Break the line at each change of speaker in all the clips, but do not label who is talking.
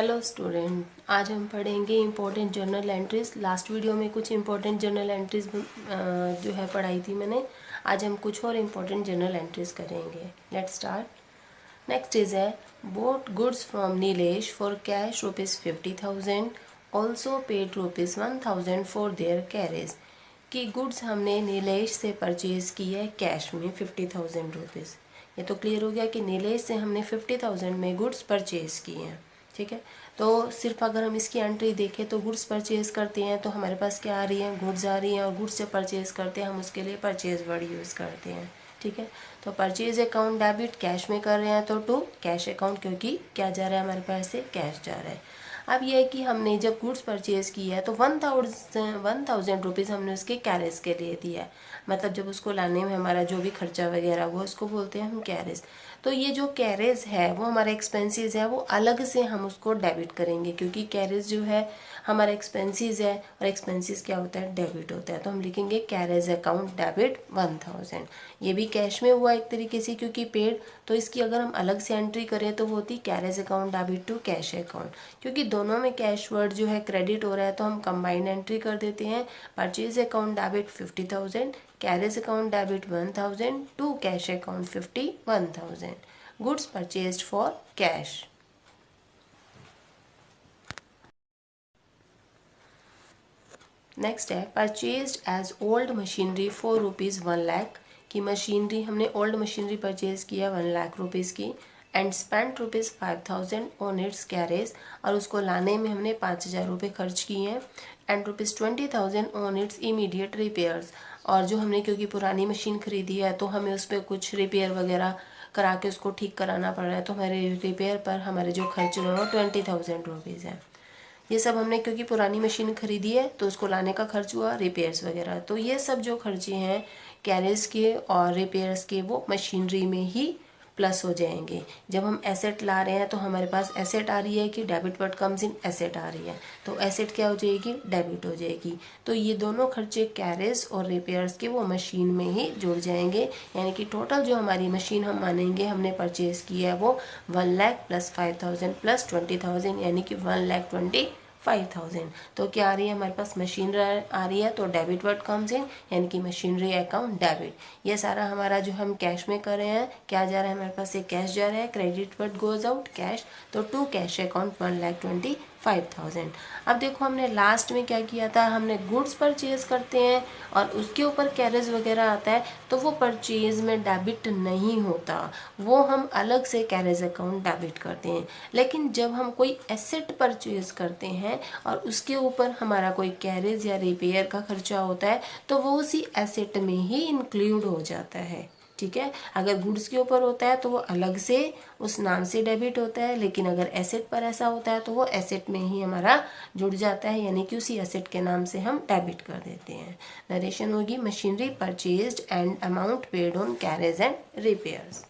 Hello student, आज हम पढ़ेंगे important journal entries. Last video में कुछ इम्पोर्टेंट जर्नल एंट्रीज जो है पढ़ाई थी मैंने। आज हम कुछ और इम्पोर्टेंट जर्नल एंट्रीज करेंगे। Let's start. नेक्स्ट इज है boat goods from Nilesh for cash ₹50,000, also paid ₹1,000 for their carriage. कि गुड्स हमने नीलेश से परचेज की है कैश में ₹50,000। ये तो क्लियर हो गया कि नीलेश से हमने 50,000 में गुड्स परचेज किए हैं। ठीक है, तो सिर्फ अगर हम इसकी एंट्री देखें तो गुड्स परचेज करते हैं तो हमारे पास क्या आ रही है, गुड्स आ रही हैं, और गुड्स से परचेज करते हैं हम उसके लिए परचेज वर्ड यूज़ करते हैं। ठीक है, तो परचेज अकाउंट डेबिट कैश में कर रहे हैं तो टू कैश अकाउंट, क्योंकि क्या जा रहा है हमारे पास से कैश जा रहा है। अब यह है कि हमने जब गुड्स परचेज किया है तो 1,000 रुपीज़ हमने उसके कैरेज के लिए दिया है। मतलब जब उसको लाने में हमारा जो भी खर्चा वगैरह हुआ उसको बोलते हैं हम कैरेज। तो ये जो कैरेज है वो हमारा एक्सपेंसेस है, वो अलग से हम उसको डेबिट करेंगे, क्योंकि कैरेज जो है हमारा एक्सपेंसेस है और एक्सपेंसेस क्या होता है, डेबिट होता है। तो हम लिखेंगे कैरेज अकाउंट डेबिट 1,000। ये भी कैश में हुआ एक तरीके से क्योंकि पेड, तो इसकी अगर हम अलग से एंट्री करें तो वो होती carriage account debit to cash account. क्योंकि दोनों में कैश वर्ड जो है क्रेडिट हो रहा है तो हम कंबाइंड एंट्री कर देते हैं। Purchase account debit 50,000, carriage account debit 1,000 to cash account 51,000। Goods purchased for cash. Next है purchased as old machinery for ₹1,00,000। की मशीनरी हमने ओल्ड मशीनरी परचेज किया 1,00,000 रुपीज़ की, and spend ₹5,000 on it's carriage, और उसको लाने में हमने 5,000 रुपये खर्च किए हैं, and ₹20,000 on it's immediate repairs. और जो हमने क्योंकि पुरानी मशीन खरीदी है तो हमें उस पर कुछ रिपेयर वगैरह करा के उसको ठीक कराना पड़ रहा है, तो हमारे रिपेयर पर हमारे जो खर्च हुए वो 20,000 रुपीज़ है। ये सब हमने क्योंकि पुरानी मशीन खरीदी है तो उसको लाने का खर्च हुआ, रिपेयर्स वगैरह। तो ये सब जो खर्चे हैं कैरेज के और रिपेयर्स के वो मशीनरी में ही प्लस हो जाएंगे। जब हम एसेट ला रहे हैं तो हमारे पास एसेट आ रही है कि debit word comes in asset आ रही है, तो एसेट क्या हो जाएगी, डेबिट हो जाएगी। तो ये दोनों खर्चे कैरेज और रिपेयर्स के वो मशीन में ही जुड़ जाएंगे। यानी कि टोटल जो हमारी मशीन हम मानेंगे हमने परचेज किया है वो 1,00,000 प्लस 5,000 प्लस 20,000, यानी कि 1,25,000। तो क्या आ रही है हमारे पास, मशीन आ रही है, तो डेबिट वर्ड कम्स इन, यानी कि मशीनरी अकाउंट डेबिट। ये सारा हमारा जो हम कैश में कर रहे हैं, क्या जा रहा है हमारे पास से कैश जा रहा है, credit word goes out cash, तो टू कैश अकाउंट 1,25,000। अब देखो हमने लास्ट में क्या किया था, हमने गुड्स परचेज करते हैं और उसके ऊपर कैरेज वगैरह आता है तो वो परचेज में डेबिट नहीं होता, वो हम अलग से कैरेज अकाउंट डेबिट करते हैं। लेकिन जब हम कोई एसेट परचेज करते हैं और उसके ऊपर हमारा कोई कैरेज या रिपेयर का खर्चा होता है तो वो उसी एसेट में ही इंक्लूड हो जाता है। ठीक है, अगर गुड्स के ऊपर होता है तो वो अलग से उस नाम से डेबिट होता है, लेकिन अगर एसेट पर ऐसा होता है तो वो एसेट में ही हमारा जुड़ जाता है, यानी कि उसी एसेट के नाम से हम डेबिट कर देते हैं। नरेशन होगी machinery purchased and amount paid on carriage and repairs.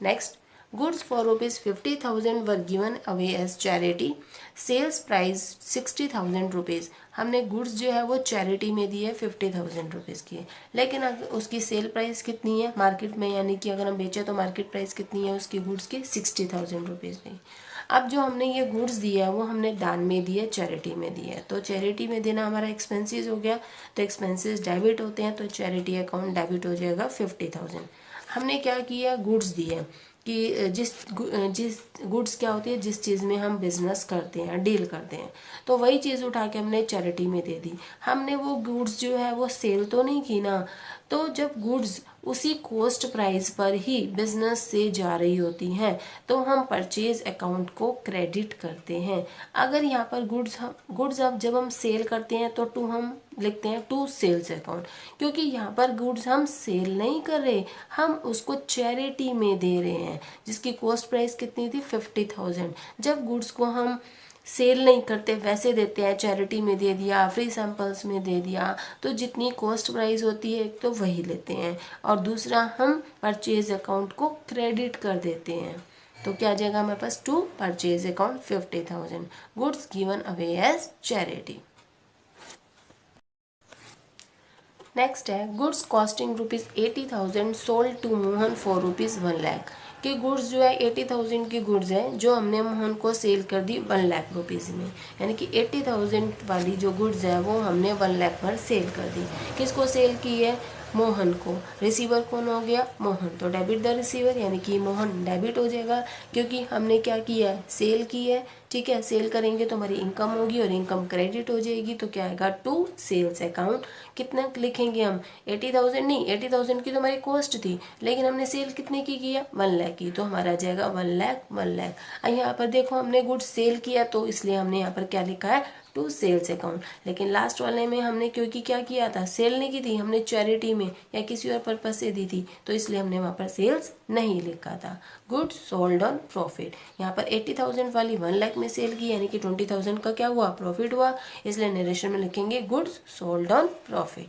Next, goods for ₹50,000 were given away as charity, sales price 60,000 rupees. हमने गुड्स जो है वो चैरिटी में दी है 50,000 रुपीज़ की, लेकिन अगर उसकी सेल प्राइस कितनी है मार्केट में, यानी कि अगर हम बेचे तो मार्केट प्राइस कितनी है उसकी गुड्स की, 60,000 रुपीज़ दी। अब जो हमने ये गुड्स दिया है वो हमने दान में दिया, चैरिटी में दिया है, तो चैरिटी में देना हमारा एक्सपेंसेस हो गया, तो एक्सपेंसेस डेबिट होते हैं, तो चैरिटी अकाउंट डेबिट हो जाएगा 50,000। हमने क्या किया, गुड्स दिए कि जिस जिस गुड्स क्या होती है, जिस चीज़ में हम बिजनेस करते हैं, डील करते हैं, तो वही चीज़ उठा के हमने चैरिटी में दे दी। हमने वो गुड्स जो है वो सेल तो नहीं की ना, तो जब गुड्स उसी कॉस्ट प्राइस पर ही बिजनेस से जा रही होती हैं तो हम परचेज अकाउंट को क्रेडिट करते हैं। अगर यहाँ पर गुड्स अब जब हम सेल करते हैं तो टू हम लिखते हैं टू सेल्स अकाउंट, क्योंकि यहाँ पर गुड्स हम सेल नहीं कर रहे, हम उसको चैरिटी में दे रहे हैं जिसकी कॉस्ट प्राइस कितनी थी, 50,000। जब गुड्स को हम सेल नहीं करते वैसे देते हैं, चैरिटी में दे दिया, फ्री सैंपल्स में दे दिया, तो जितनी कॉस्ट प्राइस होती है तो वही लेते हैं, और दूसरा हम परचेज अकाउंट को क्रेडिट कर देते हैं। तो क्या आ जाएगा हमारे पास, to purchase account 50,000, goods given away as charity. Next है goods costing ₹80,000 sold to Mohan for ₹1,00,000। कि गुड्स जो है 80,000 की गुड्स है जो हमने मोहन को सेल कर दी 1 लाख रुपीज़ में, यानी कि 80,000 वाली जो गुड्स है वो हमने 1 लाख पर सेल कर दी। किसको सेल की है? मोहन को। रिसीवर कौन हो गया? मोहन। तो डेबिट द रिसीवर, यानी कि मोहन डेबिट हो जाएगा क्योंकि हमने क्या किया है? सेल की है। ठीक है, सेल करेंगे तो हमारी इनकम होगी और इनकम क्रेडिट हो जाएगी, तो क्या आएगा? To sales account. कितना लिखेंगे हम? 80,000 नहीं, 80,000 की तो हमारी कॉस्ट थी, लेकिन हमने सेल कितने की किया? 1 लाख की, तो हमारा जाएगा 1 लाख 1 लाख। यहाँ पर देखो हमने गुड्स सेल किया तो इसलिए हमने यहाँ पर क्या लिखा है? To sales account. लेकिन लास्ट वाले में हमने क्योंकि क्या किया था? सेल नहीं की थी, हमने चैरिटी में या किसी और पर्पज से दी थी, तो इसलिए हमने वहां पर सेल्स नहीं लिखा था। Goods sold on profit. यहाँ पर 80,000 वाली 1 लाख में सेल की, यानी कि 20,000 का क्या हुआ? प्रॉफिट हुआ, इसलिए नरेशन में लिखेंगे goods sold on profit.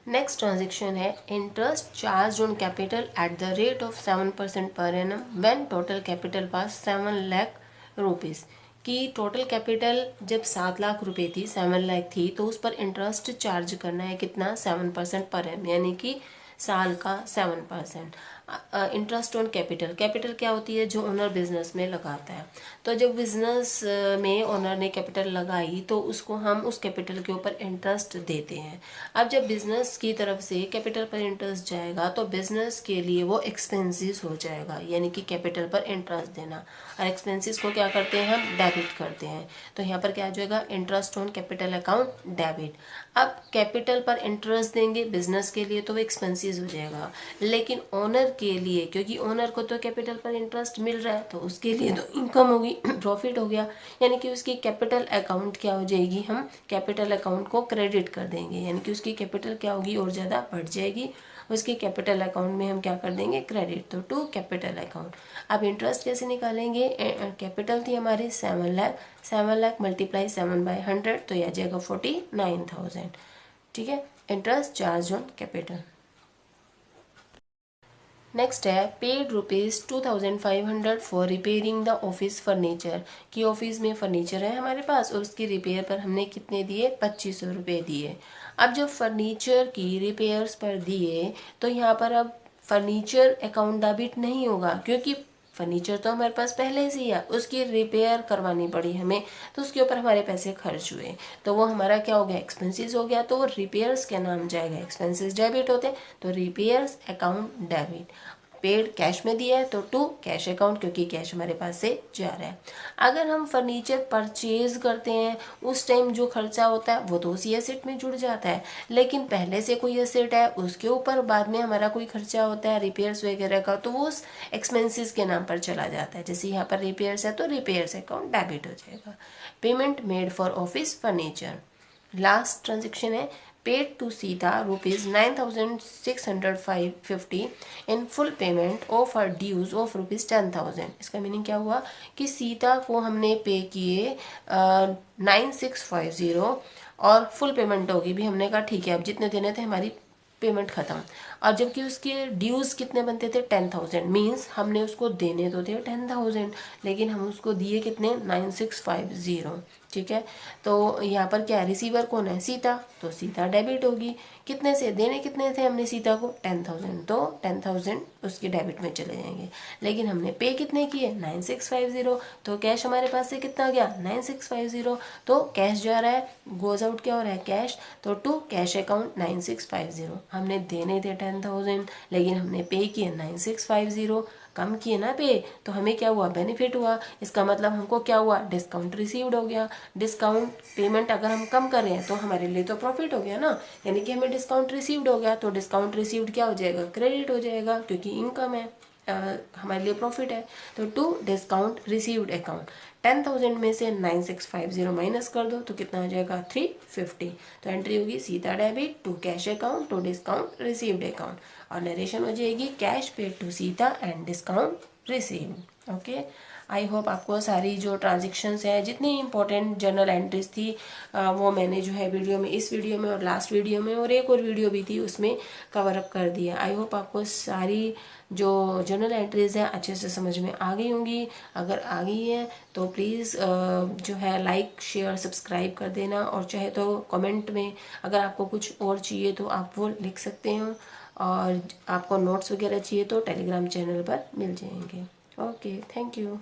Next transaction है interest charge on capital at the rate of 7% per annum when total capital पास 7 लाख रुपीज़। कि टोटल कैपिटल जब 7 लाख रुपए थी, 7 लाख थी, तो उस पर इंटरेस्ट चार्ज करना है कितना? 7% पर एनम, यानी कि साल का 7%। इंटरेस्ट ऑन कैपिटल, कैपिटल क्या होती है? जो ओनर बिजनेस में लगाता है। तो जब बिजनेस में ओनर ने कैपिटल लगाई तो उसको हम उस कैपिटल के ऊपर इंटरेस्ट देते हैं। अब जब बिजनेस की तरफ से कैपिटल पर इंटरेस्ट जाएगा तो बिजनेस के लिए वो एक्सपेंसेस हो जाएगा, यानी कि कैपिटल पर इंटरेस्ट देना। और एक्सपेंसेस को क्या करते हैं? हम डेबिट करते हैं। तो यहाँ पर क्या आ जाएगा? Interest on capital account debit. अब कैपिटल पर इंटरेस्ट देंगे बिजनेस के लिए तो वो एक्सपेंसेस हो जाएगा, लेकिन ओनर के लिए, क्योंकि ओनर को तो कैपिटल पर इंटरेस्ट मिल रहा है, तो उसके लिए तो इनकम होगी, प्रॉफिट हो गया, यानी कि उसकी कैपिटल अकाउंट क्या हो जाएगी? हम कैपिटल अकाउंट को क्रेडिट कर देंगे, यानी कि उसकी कैपिटल क्या होगी? और ज़्यादा बढ़ जाएगी। उसकी कैपिटल अकाउंट में हम क्या कर देंगे? क्रेडिट। तो टू कैपिटल अकाउंट। अब इंटरेस्ट कैसे निकालेंगे? कैपिटल थी हमारी 7 लाख, 7 लाख मल्टीप्लाई 7/100, तो यह आ जाएगा 49,000। ठीक है, interest charge on capital. Next है paid ₹2,500 for repairing the office furniture. कि ऑफिस में फर्नीचर है हमारे पास और उसकी रिपेयर पर हमने कितने दिए? 2,500 रुपये दिए। अब जब फर्नीचर की रिपेयर्स पर दिए तो यहाँ पर अब फर्नीचर अकाउंट डेबिट नहीं होगा, क्योंकि फर्नीचर तो हमारे पास पहले से ही है, उसकी रिपेयर करवानी पड़ी हमें, तो उसके ऊपर हमारे पैसे खर्च हुए, तो वो हमारा क्या हो गया? एक्सपेंसेस हो गया, तो वो रिपेयर्स के नाम जाएगा। एक्सपेंसेस डेबिट होते हैं, तो repairs account debit. Paid cash में दिया है तो टू कैश अकाउंट, क्योंकि कैश हमारे पास से जा रहा है। अगर हम फर्नीचर परचेज करते हैं उस टाइम जो खर्चा होता है वो तो उसी एसेट में जुड़ जाता है, लेकिन पहले से कोई एसेट है उसके ऊपर बाद में हमारा कोई खर्चा होता है रिपेयर्स वगैरह का, तो वो उस एक्सपेंसेस के नाम पर चला जाता है। जैसे यहाँ पर रिपेयर्स है तो रिपेयर्स अकाउंट डेबिट हो जाएगा। Payment made for office furniture. Last transaction है paid to Sita rupees 9,650 in full payment of her dues of rupees 10,000। इसका मीनिंग क्या हुआ? कि सीता को हमने पे किए 9,650 और फुल पेमेंट होगी भी, हमने कहा ठीक है अब जितने देने थे हमारी पेमेंट खत्म। और जबकि उसके ड्यूज कितने बनते थे? 10,000। मीन्स हमने उसको देने तो थे 10,000, लेकिन हम उसको दिए कितने? 9,650। ठीक है, तो यहाँ पर क्या है? रिसीवर कौन है? सीता, तो सीता डेबिट होगी। कितने से? देने कितने थे हमने सीता को? 10,000, तो 10,000 उसके डेबिट में चले जाएंगे। लेकिन हमने पे कितने किए? 9,650, तो कैश हमारे पास से कितना गया? 9,650, तो कैश जा रहा है, गोज आउट क्या हो रहा है? कैश। तो टू कैश अकाउंट 9,650। हमने देने थे 10,000 लेकिन हमने पे किए 9,650, कम किए ना पे, तो हमें क्या हुआ? बेनिफिट हुआ। इसका मतलब हमको क्या हुआ? डिस्काउंट रिसीव्ड हो गया। डिस्काउंट पेमेंट अगर हम कम कर रहे हैं तो हमारे लिए तो प्रॉफिट हो गया ना, यानी कि हमें डिस्काउंट रिसीव्ड हो गया, तो डिस्काउंट रिसीव्ड क्या हो जाएगा? क्रेडिट हो जाएगा, क्योंकि इनकम है, हमारे लिए प्रॉफिट है। तो टू डिस्काउंट रिसीव्ड अकाउंट 10,000 में से 9,650 माइनस कर दो तो कितना आ जाएगा? 350। तो एंट्री होगी Sita debit to cash account to discount received account, और नरेशन हो जाएगी cash paid to Sita and discount received. Okay, I hope आपको सारी जो ट्रांजेक्शन्स हैं, जितनी इंपॉर्टेंट जर्नल एंट्रीज थी वो मैंने जो है वीडियो में, इस वीडियो में और लास्ट वीडियो में और एक और वीडियो भी थी उसमें कवर अप कर दिया। आई होप आपको सारी जो जर्नल एंट्रीज हैं अच्छे से समझ में आ गई होंगी। अगर आ गई है तो प्लीज़ जो है लाइक शेयर सब्सक्राइब कर देना, और चाहे तो कमेंट में अगर आपको कुछ और चाहिए तो आप वो लिख सकते हो, और आपको नोट्स वगैरह चाहिए तो टेलीग्राम चैनल पर मिल जाएंगे। Okay, thank you.